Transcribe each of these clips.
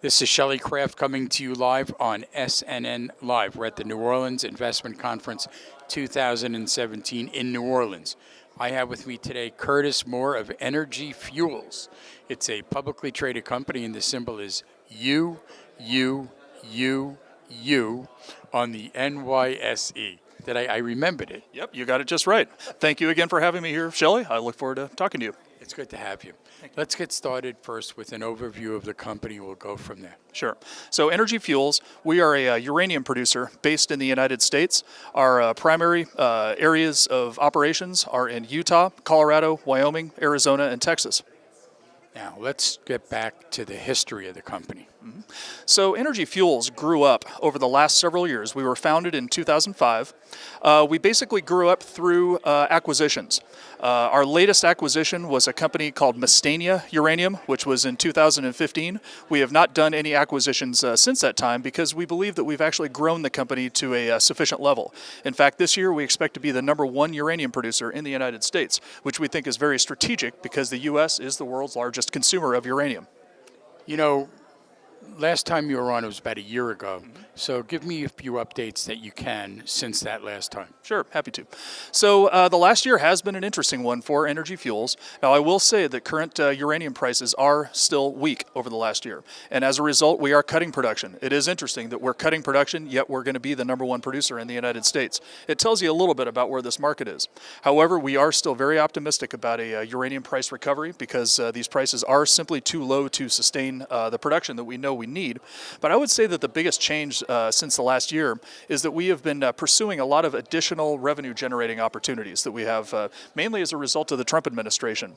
This is Shelley Craft coming to you live on SNNLive. We're at the New Orleans Investment Conference 2017 in New Orleans. I have with me today Curtis Moore of Energy Fuels. It's a publicly traded company and the symbol is UUUU on the NYSE. I remembered it. Yep, you got it just right. Thank you again for having me here, Shelley. I look forward to talking to you. It's good to have you. Let's get started first with an overview of the company. We'll go from there. Sure. So Energy Fuels, we are a uranium producer based in the United States. Our primary areas of operations are in Utah, Colorado, Wyoming, Arizona, and Texas. Now, let's get back to the history of the company. So Energy Fuels grew up over the last several years. We were founded in 2005. We basically grew up through acquisitions. Our latest acquisition was a company called Mestania Uranium, which was in 2015. We have not done any acquisitions since that time because we believe that we've actually grown the company to a sufficient level. In fact, this year we expect to be the #1 uranium producer in the United States, which we think is very strategic because the U.S. is the world's largest consumer of uranium. You know, last time you were on, it was about a year ago. So give me a few updates that you can since that last time. Sure, happy to. So the last year has been an interesting one for Energy Fuels. Now, I will say that current uranium prices are still weak over the last year. And as a result, we are cutting production. It is interesting that we're cutting production, yet we're going to be the #1 producer in the United States. It tells you a little bit about where this market is. However, we are still very optimistic about a uranium price recovery because these prices are simply too low to sustain the production that we know we need. But I would say that the biggest change since the last year is that we have been pursuing a lot of additional revenue generating opportunities that we have mainly as a result of the Trump administration.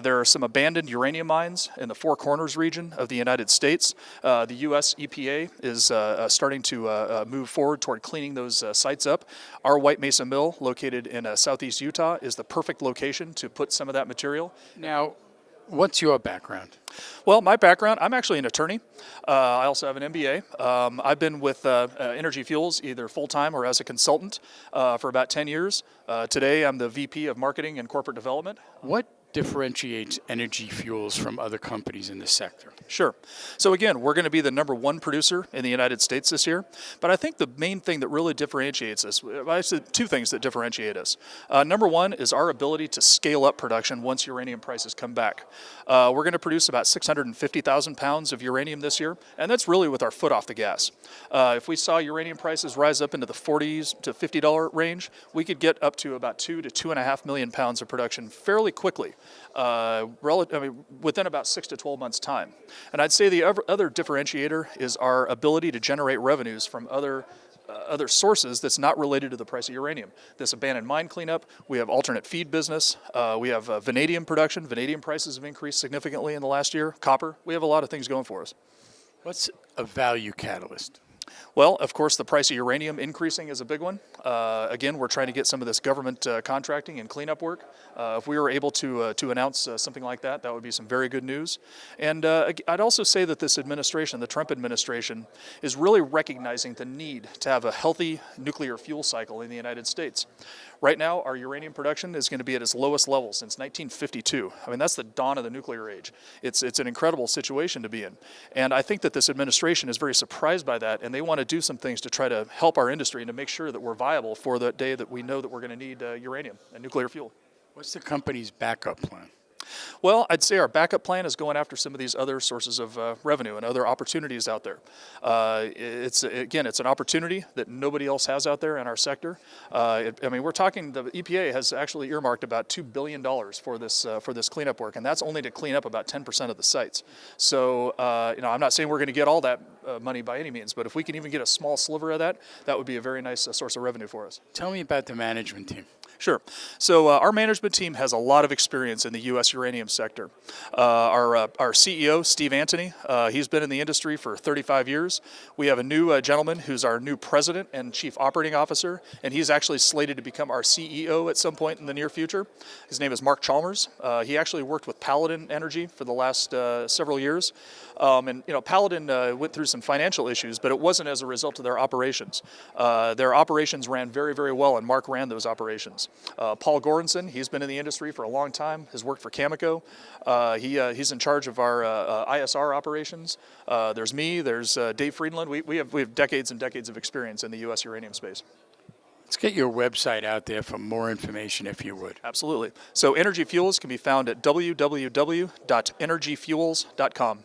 There are some abandoned uranium mines in the Four Corners region of the United States. The U.S. EPA is starting to move forward toward cleaning those sites up. Our White Mesa Mill, located in southeast Utah, is the perfect location to put some of that material. Now, what's your background? Well, my background, I'm actually an attorney. I also have an MBA. I've been with Energy Fuels either full-time or as a consultant for about 10 years. Today, I'm the VP of Marketing and Corporate Development. What differentiates Energy Fuels from other companies in the sector? Sure. So again, we're going to be the #1 producer in the United States this year. But I think the main thing that really differentiates us, I said two things that differentiate us. #1 is our ability to scale up production once uranium prices come back. We're going to produce about 650,000 pounds of uranium this year, and that's really with our foot off the gas. If we saw uranium prices rise up into the $40 to $50 range, we could get up to about 2 to 2.5 million pounds of production fairly quickly. Within about 6 to 12 months' time. And I'd say the other differentiator is our ability to generate revenues from other sources that's not related to the price of uranium. This abandoned mine cleanup, we have alternate feed business, we have vanadium production. Vanadium prices have increased significantly in the last year. Copper, we have a lot of things going for us. What's a value catalyst? Well, of course, the price of uranium increasing is a big one. Again, we're trying to get some of this government contracting and cleanup work. If we were able to announce something like that, that would be some very good news. And I'd also say that this administration, the Trump administration, is really recognizing the need to have a healthy nuclear fuel cycle in the United States. Right now, our uranium production is going to be at its lowest level since 1952. I mean, that's the dawn of the nuclear age. It's an incredible situation to be in. And I think that this administration is very surprised by that, and they want to do some things to try to help our industry and to make sure that we're viable for the day that we know that we're going to need uranium and nuclear fuel. What's the company's backup plan? Well, I'd say our backup plan is going after some of these other sources of revenue and other opportunities out there. It's an opportunity that nobody else has out there in our sector. We're talking, the EPA has actually earmarked about $2 billion for this cleanup work, and that's only to clean up about 10% of the sites. So, I'm not saying we're going to get all that money by any means, but if we can even get a small sliver of that, that would be a very nice source of revenue for us. Tell me about the management team. Sure. So our management team has a lot of experience in the U.S. uranium sector. Our CEO, Steve Antony, he's been in the industry for 35 years. We have a new gentleman who's our new president and chief operating officer, and he's actually slated to become our CEO at some point in the near future. His name is Mark Chalmers. He actually worked with Paladin Energy for the last several years. Paladin went through some and financial issues, but it wasn't as a result of their operations. Their operations ran very, very well, and Mark ran those operations. Paul Goranson, he's been in the industry for a long time, has worked for Cameco. He's in charge of our ISR operations. There's me, there's Dave Friedland. We have decades and decades of experience in the U.S. uranium space. Let's get your website out there for more information, if you would. Absolutely. So Energy Fuels can be found at www.energyfuels.com.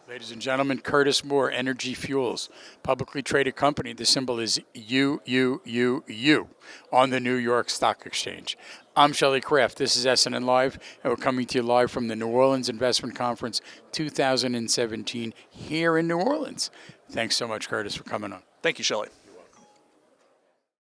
Ladies and gentlemen, Curtis Moore, Energy Fuels, publicly traded company. The symbol is UUUU on the New York Stock Exchange. I'm Shelley Kraft. This is SNNLive, and we're coming to you live from the New Orleans Investment Conference 2017 here in New Orleans. Thanks so much, Curtis, for coming on. Thank you, Shelley.